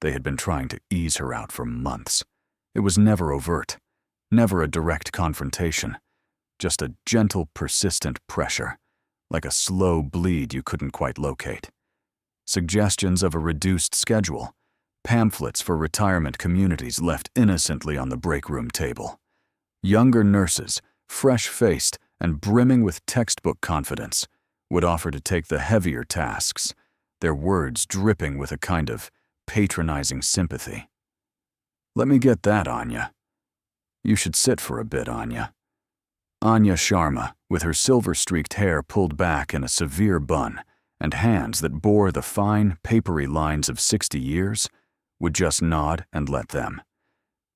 They had been trying to ease her out for months. It was never overt, never a direct confrontation, just a gentle, persistent pressure, like a slow bleed you couldn't quite locate. Suggestions of a reduced schedule, pamphlets for retirement communities left innocently on the break room table. Younger nurses, fresh-faced and brimming with textbook confidence, would offer to take the heavier tasks, their words dripping with a kind of patronizing sympathy. "Let me get that, Anya. You should sit for a bit, Anya." Anya Sharma, with her silver-streaked hair pulled back in a severe bun and hands that bore the fine, papery lines of 60 years, would just nod and let them.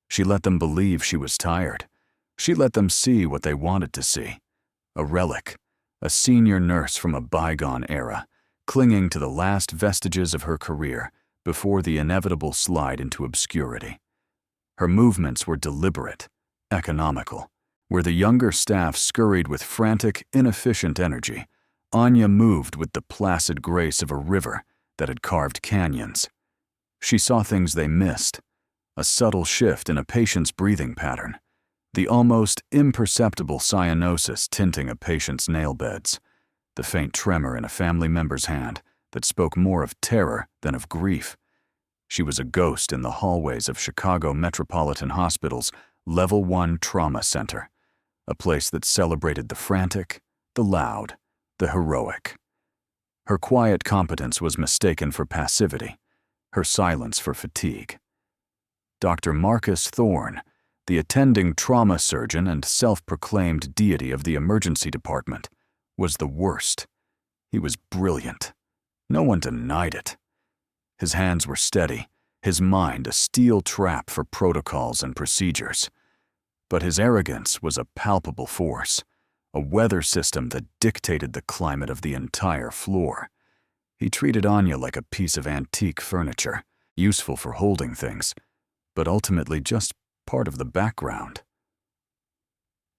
She let them believe she was tired. She let them see what they wanted to see. A relic, a senior nurse from a bygone era, clinging to the last vestiges of her career before the inevitable slide into obscurity. Her movements were deliberate, economical. Where the younger staff scurried with frantic, inefficient energy, Anya moved with the placid grace of a river that had carved canyons. She saw things they missed, a subtle shift in a patient's breathing pattern, the almost imperceptible cyanosis tinting a patient's nail beds, the faint tremor in a family member's hand that spoke more of terror than of grief. She was a ghost in the hallways of Chicago Metropolitan Hospital's Level 1 Trauma Center, a place that celebrated the frantic, the loud, the heroic. Her quiet competence was mistaken for passivity, her silence for fatigue. Dr. Marcus Thorne, the attending trauma surgeon and self-proclaimed deity of the emergency department, was the worst. He was brilliant. No one denied it. His hands were steady, his mind a steel trap for protocols and procedures. But his arrogance was a palpable force, a weather system that dictated the climate of the entire floor. He treated Anya like a piece of antique furniture, useful for holding things, but ultimately just part of the background.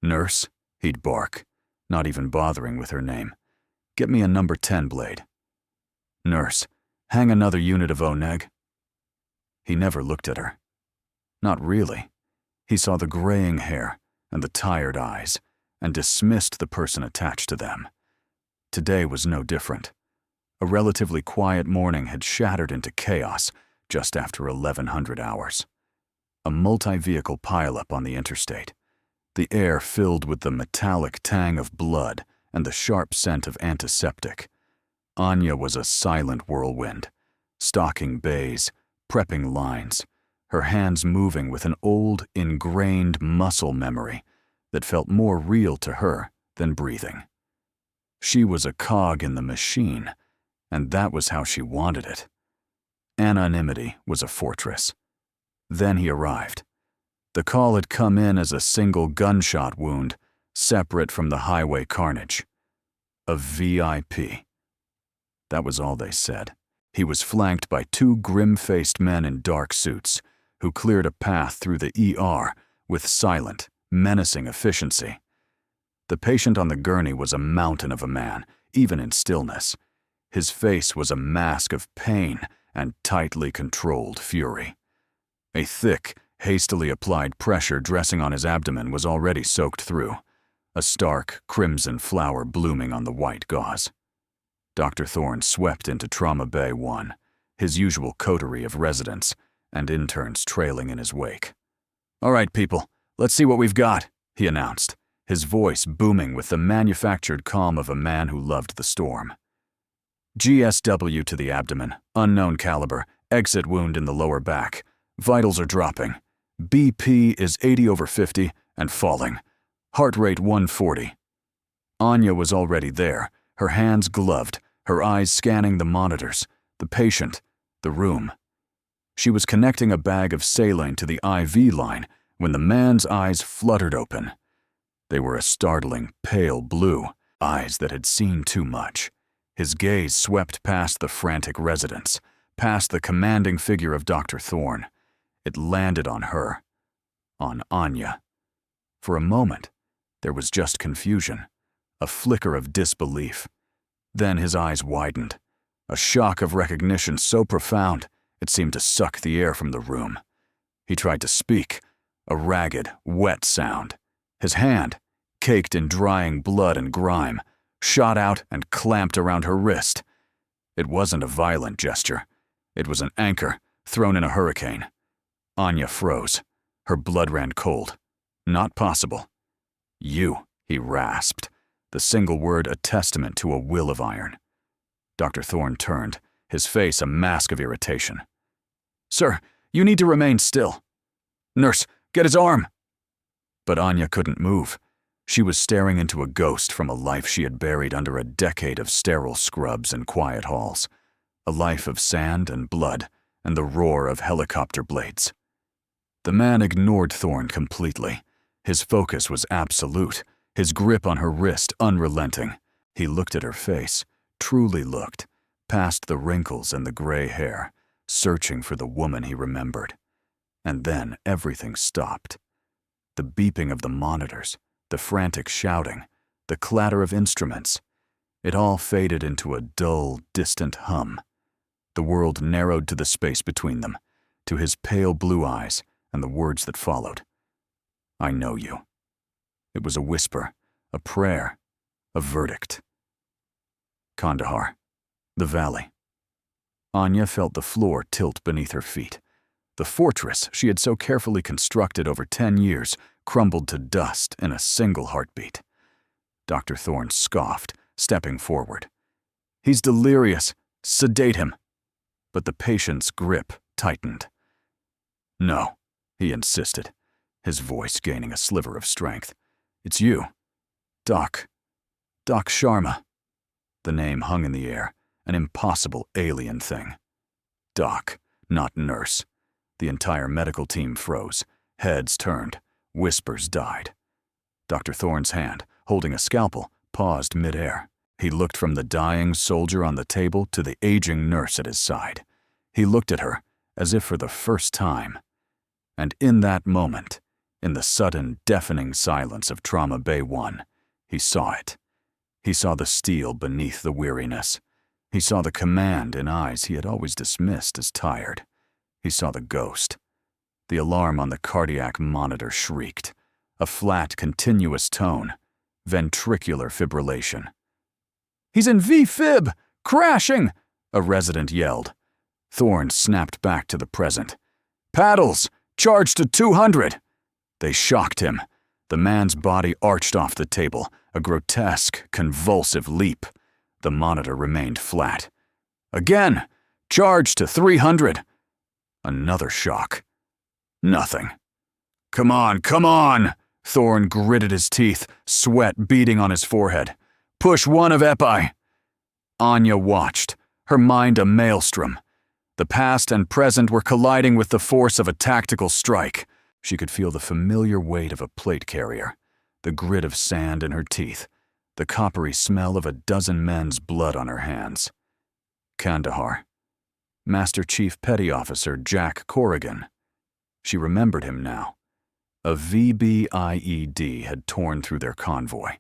"Nurse," he'd bark, not even bothering with her name. "Get me a number 10 blade." "Nurse, hang another unit of Oneg." He never looked at her. Not really. He saw the graying hair and the tired eyes and dismissed the person attached to them. Today was no different. A relatively quiet morning had shattered into chaos just after 1100 hours. A multi-vehicle pileup on the interstate, the air filled with the metallic tang of blood and the sharp scent of antiseptic. Anya was a silent whirlwind, stalking bays, prepping lines, her hands moving with an old, ingrained muscle memory that felt more real to her than breathing. She was a cog in the machine, and that was how she wanted it. Anonymity was a fortress. Then he arrived. The call had come in as a single gunshot wound, separate from the highway carnage. A VIP. That was all they said. He was flanked by 2 grim-faced men in dark suits, who cleared a path through the ER with silent, menacing efficiency. The patient on the gurney was a mountain of a man, even in stillness. His face was a mask of pain and tightly controlled fury. A thick, hastily applied pressure dressing on his abdomen was already soaked through, a stark, crimson flower blooming on the white gauze. Dr. Thorne swept into Trauma Bay 1, his usual coterie of residents, and interns trailing in his wake. "All right, people, let's see what we've got," he announced, his voice booming with the manufactured calm of a man who loved the storm. GSW to the abdomen, unknown caliber, exit wound in the lower back. Vitals are dropping. BP is 80/50 and falling. Heart rate 140. Anya was already there, her hands gloved, her eyes scanning the monitors, the patient, the room. She was connecting a bag of saline to the IV line when the man's eyes fluttered open. They were a startling, pale blue, eyes that had seen too much. His gaze swept past the frantic residents, past the commanding figure of Dr. Thorne. It landed on her, on Anya. For a moment, there was just confusion, a flicker of disbelief. Then his eyes widened, a shock of recognition so profound It seemed to suck the air from the room. He tried to speak, a ragged, wet sound. His hand, caked in drying blood and grime, shot out and clamped around her wrist. It wasn't a violent gesture. It was an anchor thrown in a hurricane. Anya froze. Her blood ran cold. Not possible. "You," he rasped, the single word a testament to a will of iron. Dr. Thorne turned, his face a mask of irritation. "Sir, you need to remain still. Nurse, get his arm." But Anya couldn't move. She was staring into a ghost from a life she had buried under a decade of sterile scrubs and quiet halls. A life of sand and blood and the roar of helicopter blades. The man ignored Thorne completely. His focus was absolute, his grip on her wrist unrelenting. He looked at her face, truly looked, past the wrinkles and the gray hair, searching for the woman he remembered. And then everything stopped. The beeping of the monitors, the frantic shouting, the clatter of instruments. It all faded into a dull, distant hum. The world narrowed to the space between them, to his pale blue eyes and the words that followed. "I know you." It was a whisper, a prayer, a verdict. Kandahar. The valley. Anya felt the floor tilt beneath her feet. The fortress she had so carefully constructed over 10 years crumbled to dust in a single heartbeat. Dr. Thorne scoffed, stepping forward. "He's delirious. Sedate him." But the patient's grip tightened. "No," he insisted, his voice gaining a sliver of strength. "It's you. Doc Sharma." The name hung in the air, an impossible alien thing. Doc, not nurse. The entire medical team froze. Heads turned. Whispers died. Dr. Thorne's hand, holding a scalpel, paused midair. He looked from the dying soldier on the table to the aging nurse at his side. He looked at her, as if for the first time. And in that moment, in the sudden, deafening silence of Trauma Bay 1, he saw it. He saw the steel beneath the weariness. He saw the command in eyes he had always dismissed as tired. He saw the ghost. The alarm on the cardiac monitor shrieked. A flat, continuous tone. Ventricular fibrillation. "He's in V-fib! Crashing!" a resident yelled. Thorne snapped back to the present. "Paddles! Charge to 200!" They shocked him. The man's body arched off the table, a grotesque, convulsive leap. The monitor remained flat. "Again! Charge to 300!" Another shock. Nothing. Come on! Thorne gritted his teeth, sweat beading on his forehead. "Push 1 of Epi." Anya watched, her mind a maelstrom. The past and present were colliding with the force of a tactical strike. She could feel the familiar weight of a plate carrier, the grit of sand in her teeth, the coppery smell of a dozen men's blood on her hands. Kandahar. Master Chief Petty Officer Jack Corrigan. She remembered him now. A VBIED had torn through their convoy.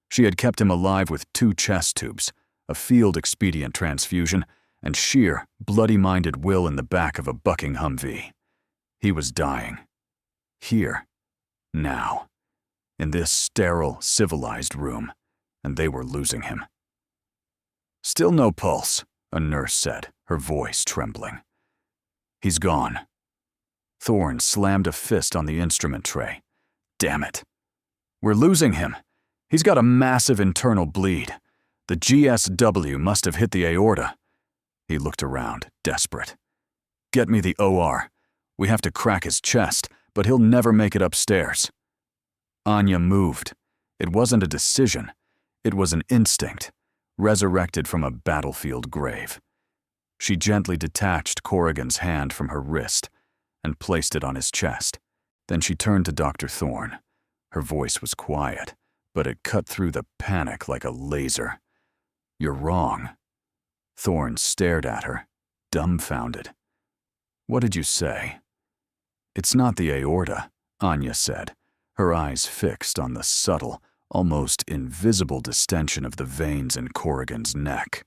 She had kept him alive with 2 chest tubes, a field expedient transfusion, and sheer, bloody-minded will in the back of a bucking Humvee. He was dying. Here. Now. In this sterile, civilized room. And they were losing him. "Still no pulse," a nurse said, her voice trembling. "He's gone." Thorne slammed a fist on the instrument tray. "Damn it. We're losing him. He's got a massive internal bleed. The GSW must have hit the aorta." He looked around, desperate. "Get me the OR. We have to crack his chest, but he'll never make it upstairs." Anya moved. It wasn't a decision. It was an instinct, resurrected from a battlefield grave. She gently detached Corrigan's hand from her wrist and placed it on his chest. Then she turned to Dr. Thorne. Her voice was quiet, but it cut through the panic like a laser. "You're wrong." Thorne stared at her, dumbfounded. "What did you say?" "It's not the aorta," Anya said, her eyes fixed on the subtle, almost invisible distension of the veins in Corrigan's neck.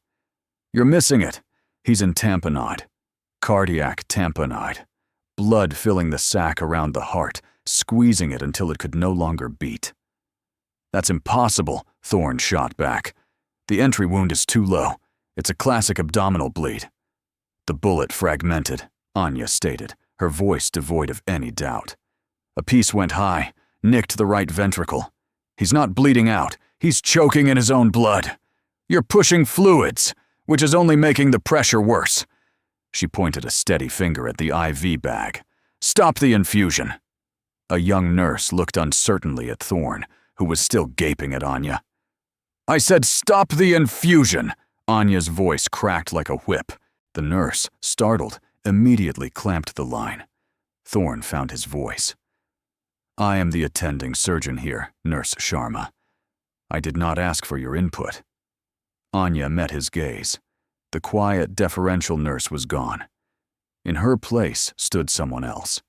"You're missing it. He's in tamponade. Cardiac tamponade, blood filling the sac around the heart, squeezing it until it could no longer beat. "That's impossible," Thorne shot back. "The entry wound is too low. It's a classic abdominal bleed." "The bullet fragmented," Anya stated, her voice devoid of any doubt. "A piece went high, nicked the right ventricle. He's not bleeding out. He's choking in his own blood. You're pushing fluids, which is only making the pressure worse." She pointed a steady finger at the IV bag. "Stop the infusion." A young nurse looked uncertainly at Thorne, who was still gaping at Anya. "I said stop the infusion!" Anya's voice cracked like a whip. The nurse, startled, immediately clamped the line. Thorne found his voice. "I am the attending surgeon here, Nurse Sharma. I did not ask for your input." Anya met his gaze. The quiet, deferential nurse was gone. In her place stood someone else.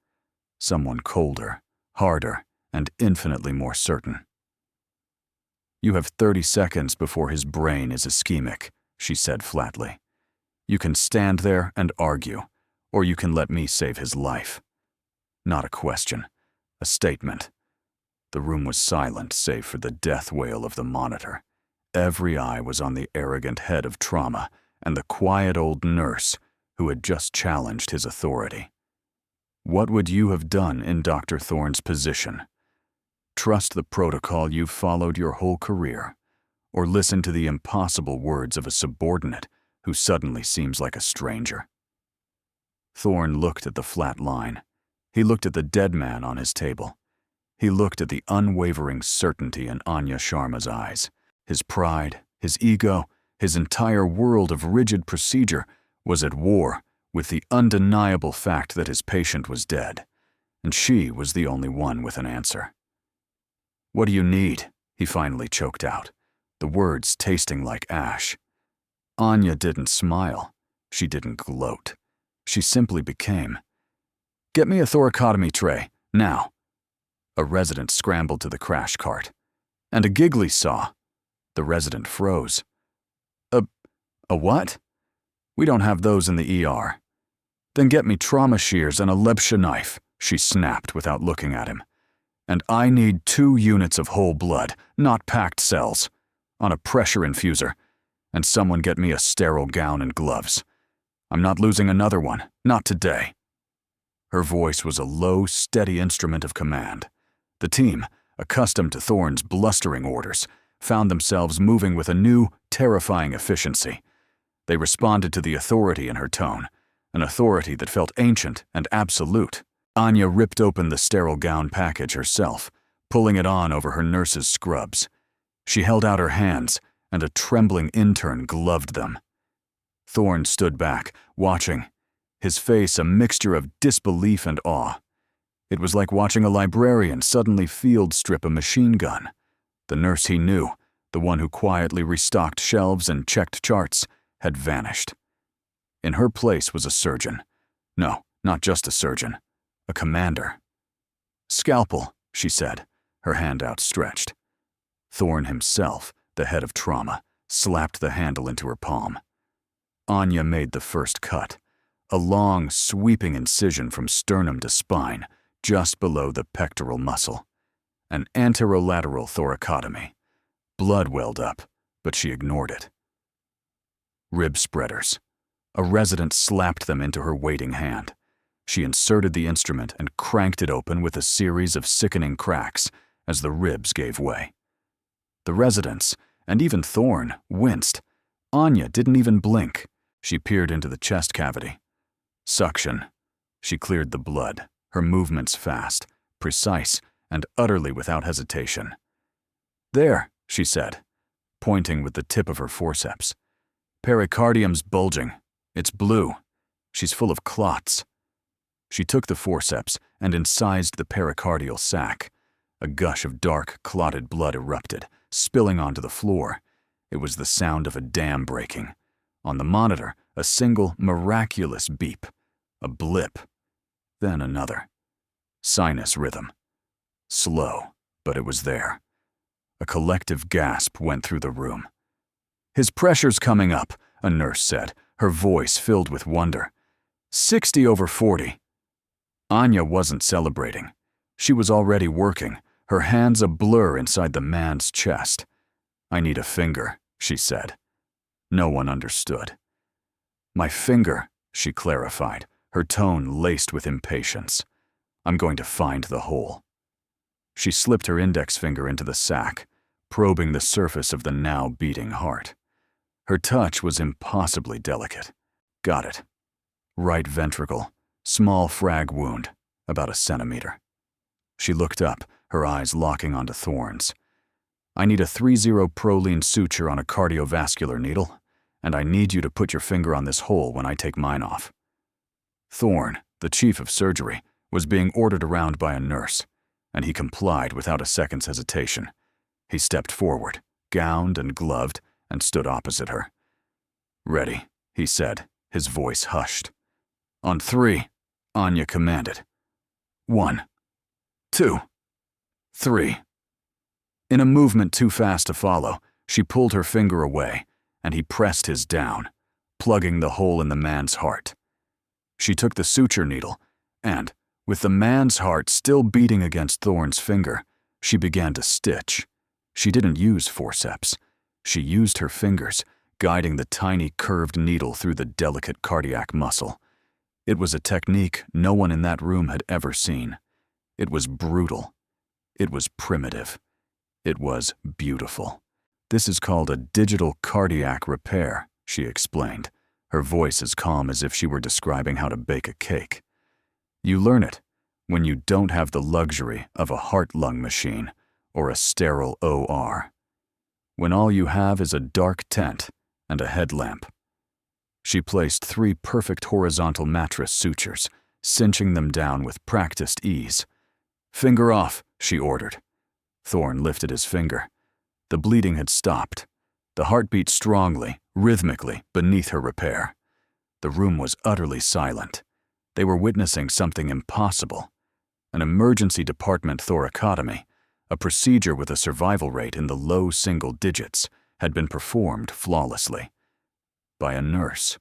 Someone colder, harder, and infinitely more certain. "You have 30 seconds before his brain is ischemic," she said flatly. "You can stand there and argue, or you can let me save his life." Not a question, a statement. The room was silent save for the death wail of the monitor. Every eye was on the arrogant head of trauma and the quiet old nurse who had just challenged his authority. What would you have done in Dr. Thorne's position? Trust the protocol you've followed your whole career, or listen to the impossible words of a subordinate who suddenly seems like a stranger? Thorne looked at the flat line. He looked at the dead man on his table. He looked at the unwavering certainty in Anya Sharma's eyes. His pride, his ego, his entire world of rigid procedure was at war with the undeniable fact that his patient was dead, and she was the only one with an answer. "What do you need?" he finally choked out, the words tasting like ash. Anya didn't smile. She didn't gloat. She simply became. "Get me a thoracotomy tray, now." A resident scrambled to the crash cart. "And a giggly saw." The resident froze. A what?" "We don't have those in the ER." "Then get me trauma shears and a Lebsha knife," she snapped without looking at him. "And I need 2 units of whole blood, not packed cells, on a pressure infuser, and someone get me a sterile gown and gloves. I'm not losing another one, not today." Her voice was a low, steady instrument of command. The team, accustomed to Thorne's blustering orders, found themselves moving with a new, terrifying efficiency. They responded to the authority in her tone, an authority that felt ancient and absolute. Anya ripped open the sterile gown package herself, pulling it on over her nurse's scrubs. She held out her hands, and a trembling intern gloved them. Thorne stood back, watching, his face a mixture of disbelief and awe. It was like watching a librarian suddenly field strip a machine gun. The nurse he knew, the one who quietly restocked shelves and checked charts, had vanished. In her place was a surgeon. No, not just a surgeon. A commander. "Scalpel," she said, her hand outstretched. Thorne himself, the head of trauma, slapped the handle into her palm. Anya made the first cut, a long, sweeping incision from sternum to spine, just below the pectoral muscle. An anterolateral thoracotomy. Blood welled up, but she ignored it. Rib spreaders. A resident slapped them into her waiting hand. She inserted the instrument and cranked it open with a series of sickening cracks as the ribs gave way. The residents, and even Thorne, winced. Anya didn't even blink. She peered into the chest cavity. Suction. She cleared the blood, her movements fast, precise, and utterly without hesitation. "There," she said, pointing with the tip of her forceps. "Pericardium's bulging. It's blue. She's full of clots." She took the forceps and incised the pericardial sac. A gush of dark, clotted blood erupted, spilling onto the floor. It was the sound of a dam breaking. On the monitor, a single, miraculous beep. A blip. Then another. Sinus rhythm. Slow, but it was there. A collective gasp went through the room. "His pressure's coming up," a nurse said, her voice filled with wonder. 60/40. Anya wasn't celebrating. She was already working, her hands a blur inside the man's chest. "I need a finger," she said. No one understood. "My finger," she clarified, her tone laced with impatience. "I'm going to find the hole." She slipped her index finger into the sack, probing the surface of the now beating heart. Her touch was impossibly delicate. Got it. Right ventricle, small frag wound, about a centimeter. She looked up, her eyes locking onto Thorne's. "I need a 30 proline suture on a cardiovascular needle, and I need you to put your finger on this hole when I take mine off." Thorne, the chief of surgery, was being ordered around by a nurse, and he complied without a second's hesitation. He stepped forward, gowned and gloved, and stood opposite her. "Ready," he said, his voice hushed. "On 3, Anya commanded. 1, 2, 3. In a movement too fast to follow, she pulled her finger away, and he pressed his down, plugging the hole in the man's heart. She took the suture needle, and, with the man's heart still beating against Thorne's finger, she began to stitch. She didn't use forceps. She used her fingers, guiding the tiny curved needle through the delicate cardiac muscle. It was a technique no one in that room had ever seen. It was brutal. It was primitive. It was beautiful. "This is called a digital cardiac repair," she explained, her voice as calm as if she were describing how to bake a cake. "You learn it when you don't have the luxury of a heart-lung machine or a sterile OR. When all you have is a dark tent and a headlamp." She placed 3 perfect horizontal mattress sutures, cinching them down with practiced ease. "Finger off," she ordered. Thorne lifted his finger. The bleeding had stopped. The heart beat strongly, rhythmically, beneath her repair. The room was utterly silent. They were witnessing something impossible. An emergency department thoracotomy, a procedure with a survival rate in the low single digits, had been performed flawlessly. By a nurse.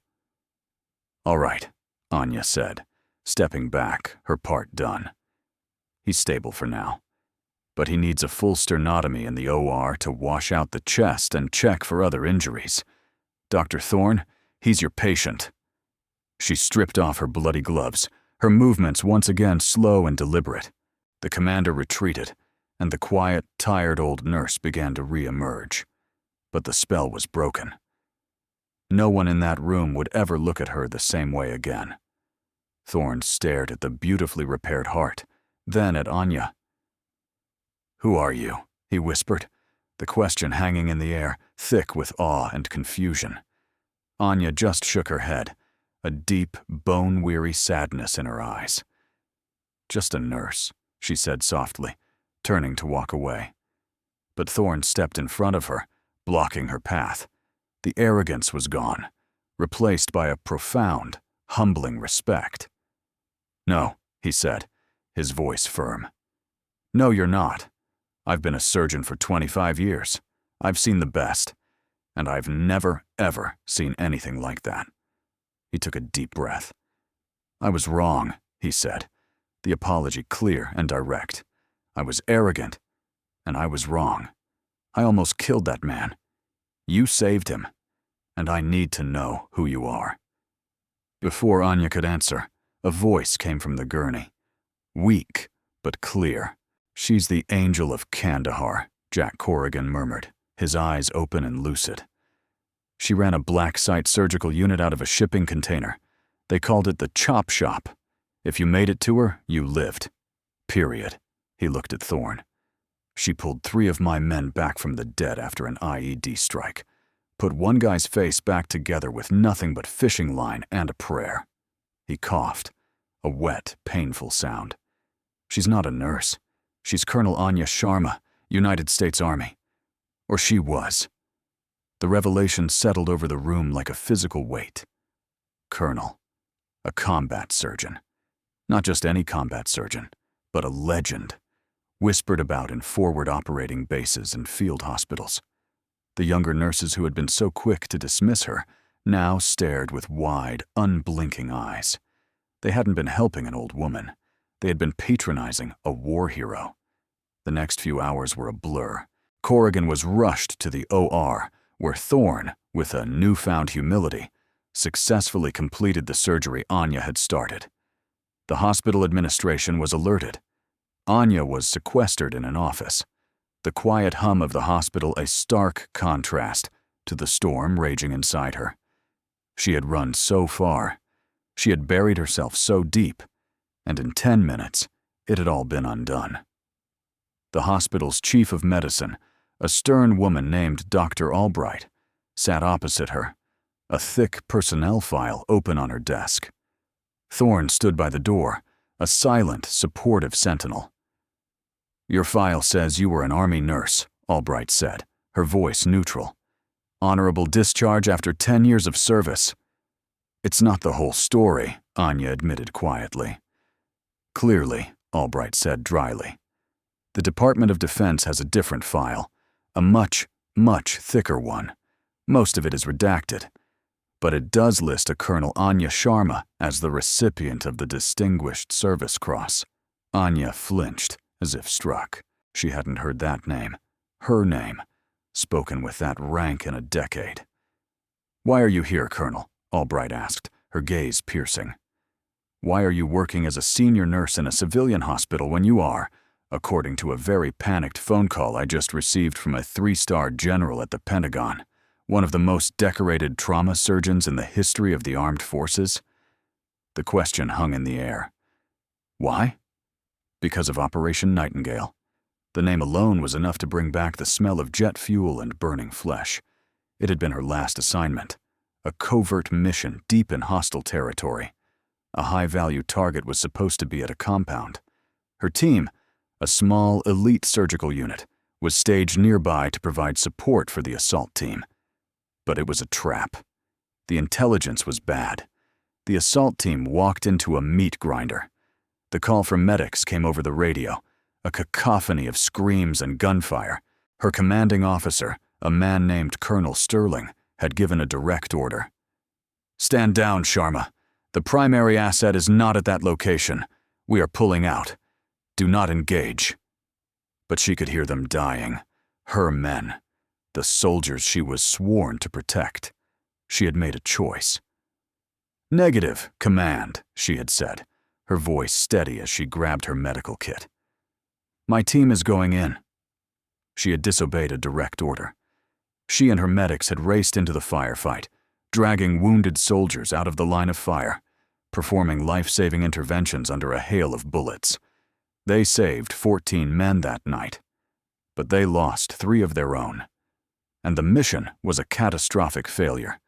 "All right," Anya said, stepping back, her part done. "He's stable for now. But he needs a full sternotomy in the OR to wash out the chest and check for other injuries. Dr. Thorne, he's your patient." She stripped off her bloody gloves, her movements once again slow and deliberate. The commander retreated, and the quiet, tired old nurse began to re-emerge. But the spell was broken. No one in that room would ever look at her the same way again. Thorne stared at the beautifully repaired heart, then at Anya. "Who are you?" he whispered, the question hanging in the air, thick with awe and confusion. Anya just shook her head, a deep, bone-weary sadness in her eyes. "Just a nurse," she said softly, turning to walk away. But Thorne stepped in front of her, blocking her path. The arrogance was gone, replaced by a profound, humbling respect. "No," he said, his voice firm. "No, you're not. I've been a surgeon for 25 years. I've seen the best, and I've never, ever seen anything like that." He took a deep breath. "I was wrong," he said, the apology clear and direct. "I was arrogant, and I was wrong. I almost killed that man. You saved him, and I need to know who you are." Before Anya could answer, a voice came from the gurney. Weak, but clear. "She's the angel of Kandahar," Jack Corrigan murmured, his eyes open and lucid. "She ran a black site surgical unit out of a shipping container. They called it the Chop Shop. If you made it to her, you lived. Period." He looked at Thorne. "She pulled 3 of my men back from the dead after an IED strike. Put one guy's face back together with nothing but fishing line and a prayer." He coughed, a wet, painful sound. "She's not a nurse. She's Colonel Anya Sharma, United States Army. Or she was." The revelation settled over the room like a physical weight. Colonel. A combat surgeon. Not just any combat surgeon, but a legend. Whispered about in forward operating bases and field hospitals. The younger nurses who had been so quick to dismiss her now stared with wide, unblinking eyes. They hadn't been helping an old woman. They had been patronizing a war hero. The next few hours were a blur. Corrigan was rushed to the OR, where Thorne, with a newfound humility, successfully completed the surgery Anya had started. The hospital administration was alerted. Anya was sequestered in an office, the quiet hum of the hospital a stark contrast to the storm raging inside her. She had run so far. She had buried herself so deep, and in 10 minutes, it had all been undone. The hospital's chief of medicine, a stern woman named Dr. Albright, sat opposite her, a thick personnel file open on her desk. Thorne stood by the door, a silent, supportive sentinel. "Your file says you were an Army nurse," Albright said, her voice neutral. "Honorable discharge after 10 years of service." "It's not the whole story," Anya admitted quietly. "Clearly," Albright said dryly. "The Department of Defense has a different file, a much, much thicker one. Most of it is redacted, but it does list a Colonel Anya Sharma as the recipient of the Distinguished Service Cross." Anya flinched, as if struck. She hadn't heard that name, her name, spoken with that rank in a decade. "Why are you here, Colonel?" Albright asked, her gaze piercing. "Why are you working as a senior nurse in a civilian hospital when you are, according to a very panicked phone call I just received from a 3-star general at the Pentagon, one of the most decorated trauma surgeons in the history of the armed forces?" The question hung in the air. Why? Because of Operation Nightingale. The name alone was enough to bring back the smell of jet fuel and burning flesh. It had been her last assignment, a covert mission deep in hostile territory. A high-value target was supposed to be at a compound. Her team, a small, elite surgical unit, was staged nearby to provide support for the assault team. But it was a trap. The intelligence was bad. The assault team walked into a meat grinder. The call from medics came over the radio, a cacophony of screams and gunfire. Her commanding officer, a man named Colonel Sterling, had given a direct order. "Stand down, Sharma. The primary asset is not at that location. We are pulling out. Do not engage." But she could hear them dying. Her men. The soldiers she was sworn to protect. She had made a choice. "Negative, Command," she had said, her voice steady as she grabbed her medical kit. "My team is going in." She had disobeyed a direct order. She and her medics had raced into the firefight, dragging wounded soldiers out of the line of fire, performing life-saving interventions under a hail of bullets. They saved 14 men that night, but they lost 3 of their own. And the mission was a catastrophic failure.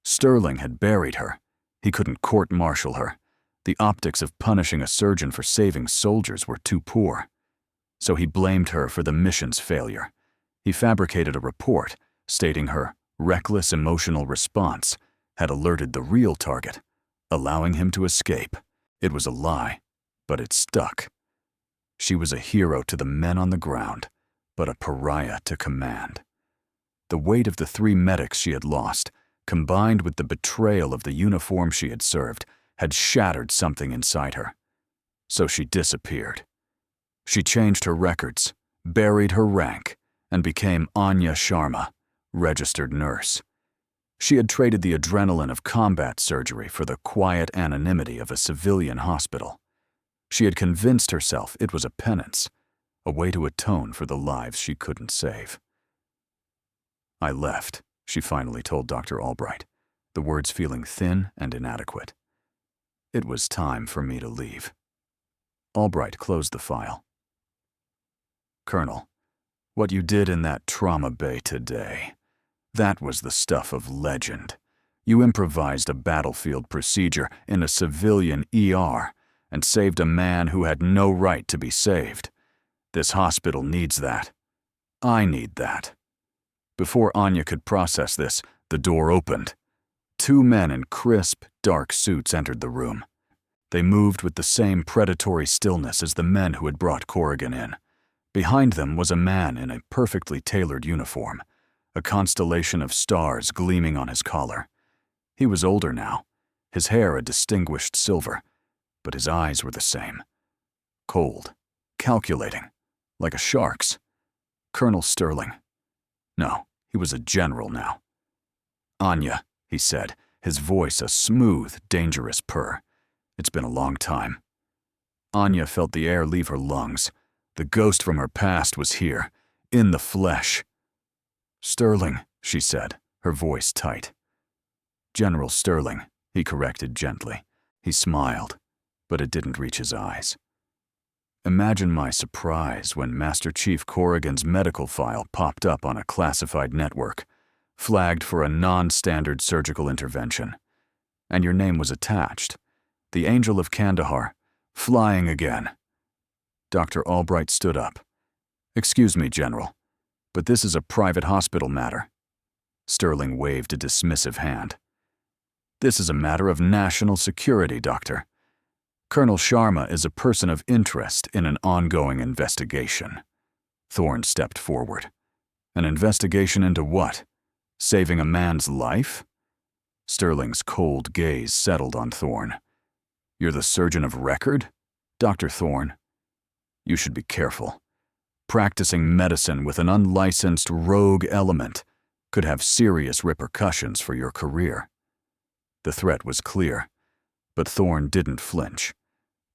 Sterling had buried her. He couldn't court-martial her. The optics of punishing a surgeon for saving soldiers were too poor. So he blamed her for the mission's failure. He fabricated a report stating her reckless emotional response had alerted the real target, allowing him to escape. It was a lie, but it stuck. She was a hero to the men on the ground, but a pariah to command. The weight of the 3 medics she had lost, combined with the betrayal of the uniform she had served, had shattered something inside her. So she disappeared. She changed her records, buried her rank, and became Anya Sharma, registered nurse. She had traded the adrenaline of combat surgery for the quiet anonymity of a civilian hospital. She had convinced herself it was a penance, a way to atone for the lives she couldn't save. "I left," she finally told Dr. Albright, the words feeling thin and inadequate. "It was time for me to leave." Albright closed the file. "Colonel, what you did in that trauma bay today, that was the stuff of legend. You improvised a battlefield procedure in a civilian ER and saved a man who had no right to be saved. This hospital needs that. I need that." Before Anya could process this, the door opened. 2 men in crisp, dark suits entered the room. They moved with the same predatory stillness as the men who had brought Corrigan in. Behind them was a man in a perfectly tailored uniform, a constellation of stars gleaming on his collar. He was older now, his hair a distinguished silver, but his eyes were the same. Cold, calculating, like a shark's. Colonel Sterling. No, he was a general now. "Anya," he said, his voice a smooth, dangerous purr. "It's been a long time." Anya felt the air leave her lungs. The ghost from her past was here, in the flesh. "Sterling," she said, her voice tight. "General Sterling," he corrected gently. He smiled, but it didn't reach his eyes. Imagine my surprise when Master Chief Corrigan's medical file popped up on a classified network, flagged for a non-standard surgical intervention. And your name was attached. The Angel of Kandahar, flying again. Dr. Albright stood up. "Excuse me, General, but this is a private hospital matter." Sterling waved a dismissive hand. "This is a matter of national security, Doctor. Colonel Sharma is a person of interest in an ongoing investigation." Thorne stepped forward. "An investigation into what? Saving a man's life?" Sterling's cold gaze settled on Thorne. "You're the surgeon of record, Dr. Thorne? You should be careful. Practicing medicine with an unlicensed rogue element could have serious repercussions for your career." The threat was clear, but Thorne didn't flinch.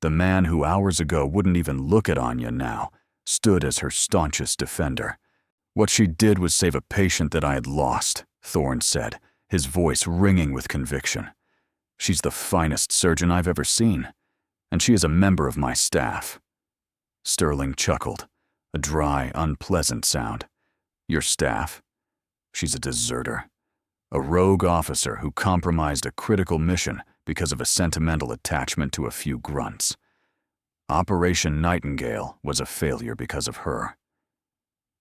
The man who hours ago wouldn't even look at Anya now stood as her staunchest defender. "What she did was save a patient that I had lost," Thorne said, his voice ringing with conviction. "She's the finest surgeon I've ever seen, and she is a member of my staff." Sterling chuckled, a dry, unpleasant sound. "Your staff? She's a deserter. A rogue officer who compromised a critical mission because of a sentimental attachment to a few grunts. Operation Nightingale was a failure because of her."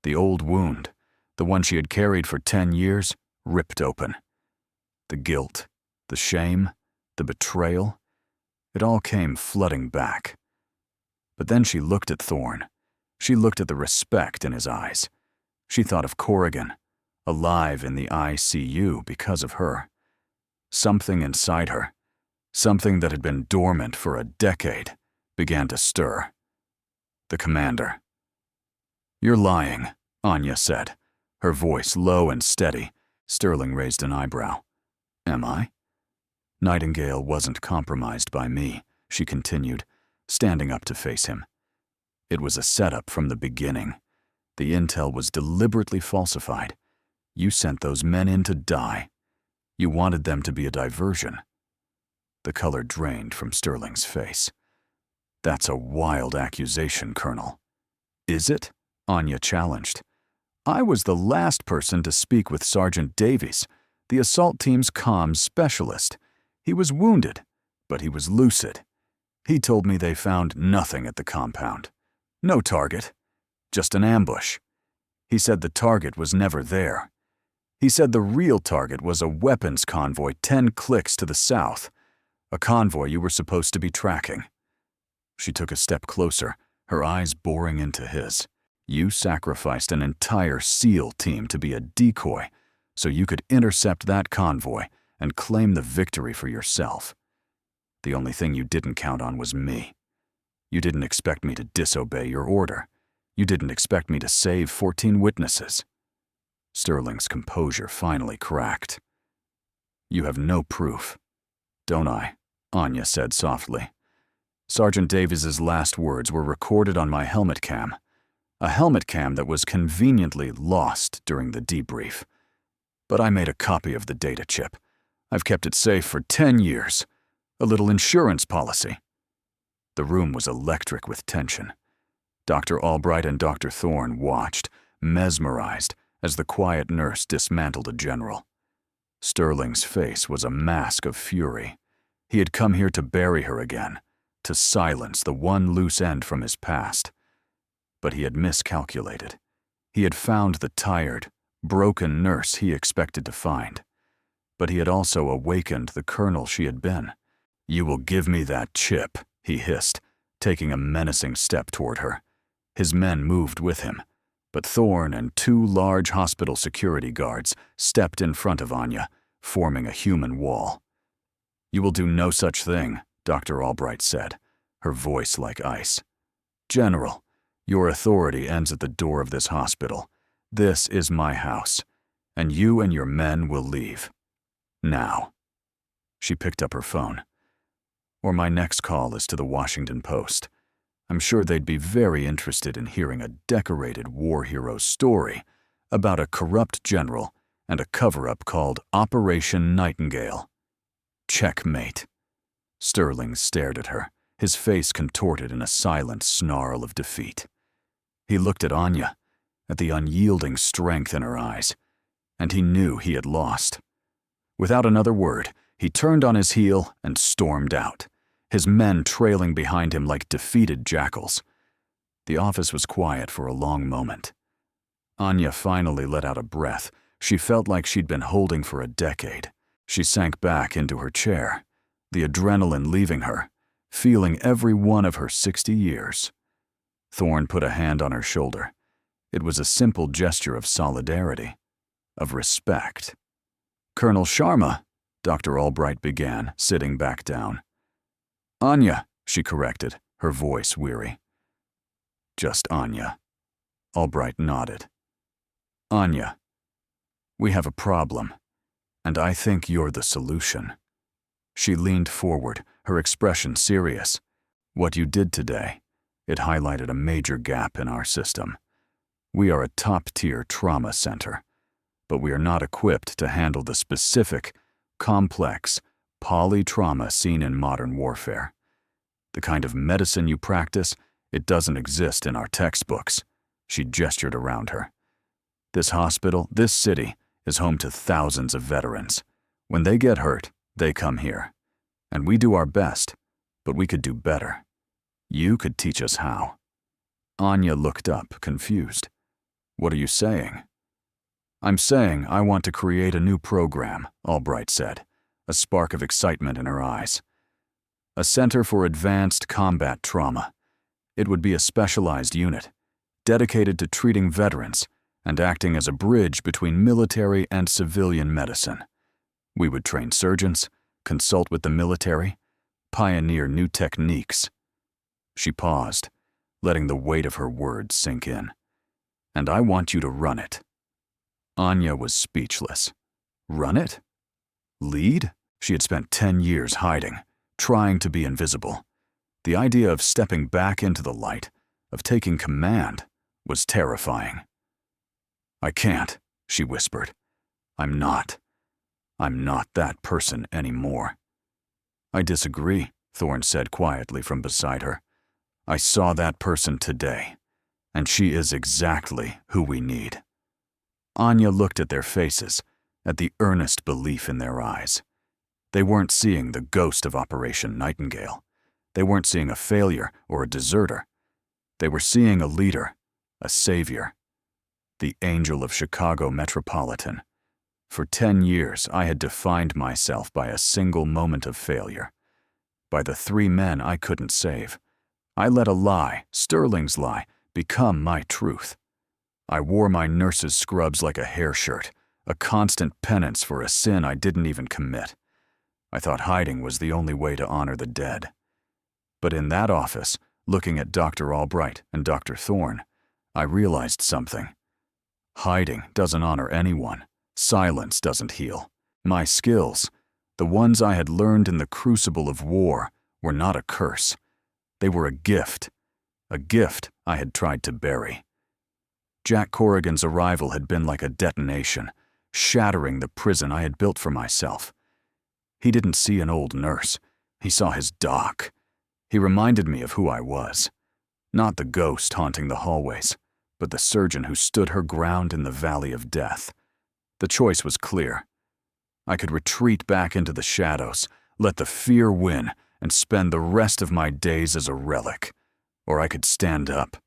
The old wound, the one she had carried for 10 years, ripped open. The guilt, the shame, the betrayal, it all came flooding back. But then she looked at Thorne. She looked at the respect in his eyes. She thought of Corrigan, alive in the ICU because of her. Something inside her, something that had been dormant for a decade, began to stir. The commander. "You're lying," Anya said, her voice low and steady. Sterling raised an eyebrow. "Am I?" "Nightingale wasn't compromised by me," she continued, standing up to face him. "It was a setup from the beginning. The intel was deliberately falsified. You sent those men in to die. You wanted them to be a diversion." The color drained from Sterling's face. "That's a wild accusation, Colonel." "Is it?" Anya challenged. "I was the last person to speak with Sergeant Davies, the assault team's comms specialist. He was wounded, but he was lucid. He told me they found nothing at the compound. No target, just an ambush. He said the target was never there. He said the real target was a weapons convoy 10 clicks to the south, a convoy you were supposed to be tracking." She took a step closer, her eyes boring into his. "You sacrificed an entire SEAL team to be a decoy so you could intercept that convoy and claim the victory for yourself. The only thing you didn't count on was me. You didn't expect me to disobey your order. You didn't expect me to save 14 witnesses." Sterling's composure finally cracked. "You have no proof." "Don't I?" Anya said softly. "Sergeant Davies's last words were recorded on my helmet cam. A helmet cam that was conveniently lost during the debrief. But I made a copy of the data chip. I've kept it safe for 10 years. A little insurance policy." The room was electric with tension. Dr. Albright and Dr. Thorne watched, mesmerized, as the quiet nurse dismantled a general. Sterling's face was a mask of fury. He had come here to bury her again, to silence the one loose end from his past. But he had miscalculated. He had found the tired, broken nurse he expected to find. But he had also awakened the colonel she had been. "You will give me that chip," he hissed, taking a menacing step toward her. His men moved with him, but Thorne and 2 large hospital security guards stepped in front of Anya, forming a human wall. "You will do no such thing," Dr. Albright said, her voice like ice. "General, your authority ends at the door of this hospital. This is my house, and you and your men will leave. Now." She picked up her phone. "Or my next call is to the Washington Post. I'm sure they'd be very interested in hearing a decorated war hero's story about a corrupt general and a cover-up called Operation Nightingale." Checkmate. Sterling stared at her, his face contorted in a silent snarl of defeat. He looked at Anya, at the unyielding strength in her eyes, and he knew he had lost. Without another word, he turned on his heel and stormed out, his men trailing behind him like defeated jackals. The office was quiet for a long moment. Anya finally let out a breath she felt like she'd been holding for a decade. She sank back into her chair, the adrenaline leaving her, feeling every one of her 60 years. Thorne put a hand on her shoulder. It was a simple gesture of solidarity, of respect. "Colonel Sharma," Dr. Albright began, sitting back down. "Anya," she corrected, her voice weary. "Just Anya." Albright nodded. "Anya, we have a problem, and I think you're the solution." She leaned forward, her expression serious. "What you did today, it highlighted a major gap in our system. We are a top-tier trauma center, but we are not equipped to handle the specific, complex, polytrauma seen in modern warfare. The kind of medicine you practice, it doesn't exist in our textbooks." She gestured around her. "This hospital, this city, is home to thousands of veterans. When they get hurt, they come here. And we do our best, but we could do better. You could teach us how." Anya looked up, confused. "What are you saying?" "I'm saying I want to create a new program," Albright said, a spark of excitement in her eyes. "A Center for Advanced Combat Trauma. It would be a specialized unit, dedicated to treating veterans and acting as a bridge between military and civilian medicine. We would train surgeons, consult with the military, pioneer new techniques." She paused, letting the weight of her words sink in. "And I want you to run it." Anya was speechless. Run it? Lead? She had spent 10 years hiding, trying to be invisible. The idea of stepping back into the light, of taking command, was terrifying. "I can't," she whispered. I'm not that person anymore." "I disagree," Thorne said quietly from beside her. "I saw that person today, and she is exactly who we need." Anya looked at their faces, at the earnest belief in their eyes. They weren't seeing the ghost of Operation Nightingale. They weren't seeing a failure or a deserter. They were seeing a leader, a savior. The angel of Chicago Metropolitan. For 10 years, I had defined myself by a single moment of failure, by the 3 men I couldn't save. I let a lie, Sterling's lie, become my truth. I wore my nurse's scrubs like a hair shirt, a constant penance for a sin I didn't even commit. I thought hiding was the only way to honor the dead. But in that office, looking at Dr. Albright and Dr. Thorne, I realized something. Hiding doesn't honor anyone. Silence doesn't heal. My skills, the ones I had learned in the crucible of war, were not a curse. They were a gift I had tried to bury. Jack Corrigan's arrival had been like a detonation, shattering the prison I had built for myself. He didn't see an old nurse. He saw his doc. He reminded me of who I was. Not the ghost haunting the hallways, but the surgeon who stood her ground in the valley of death. The choice was clear. I could retreat back into the shadows, let the fear win, and spend the rest of my days as a relic. Or I could stand up.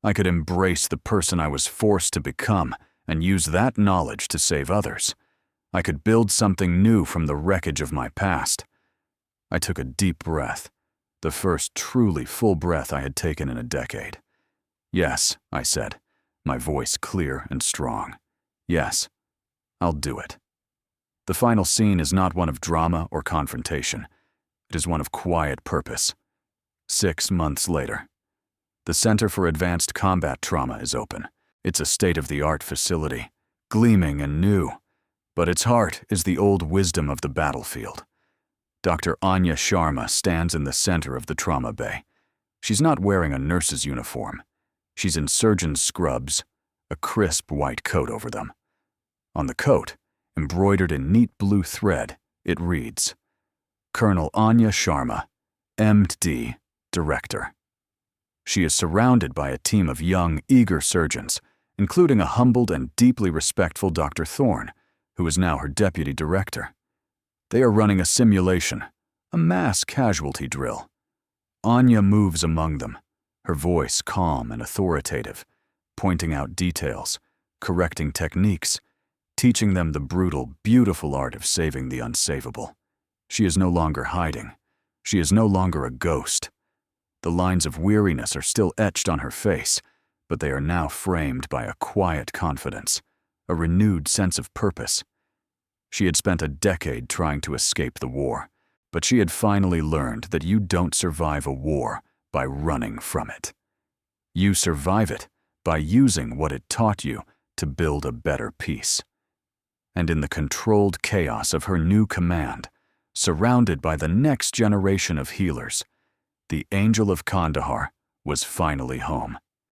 I could embrace the person I was forced to become and use that knowledge to save others. I could build something new from the wreckage of my past. I took a deep breath, the first truly full breath I had taken in a decade. "Yes," I said, my voice clear and strong. "Yes, I'll do it." The final scene is not one of drama or confrontation. It is one of quiet purpose. 6 months later. The Center for Advanced Combat Trauma is open. It's a state-of-the-art facility, gleaming and new, but its heart is the old wisdom of the battlefield. Dr. Anya Sharma stands in the center of the trauma bay. She's not wearing a nurse's uniform. She's in surgeon's scrubs, a crisp white coat over them. On the coat, embroidered in neat blue thread, it reads, Colonel Anya Sharma, MD, Director. She is surrounded by a team of young, eager surgeons, including a humbled and deeply respectful Dr. Thorne, who is now her deputy director. They are running a simulation, a mass casualty drill. Anya moves among them, her voice calm and authoritative, pointing out details, correcting techniques, teaching them the brutal, beautiful art of saving the unsavable. She is no longer hiding. She is no longer a ghost. The lines of weariness are still etched on her face, but they are now framed by a quiet confidence, a renewed sense of purpose. She had spent a decade trying to escape the war, but she had finally learned that you don't survive a war by running from it. You survive it by using what it taught you to build a better peace. And in the controlled chaos of her new command, surrounded by the next generation of healers, the Angel of Kandahar was finally home.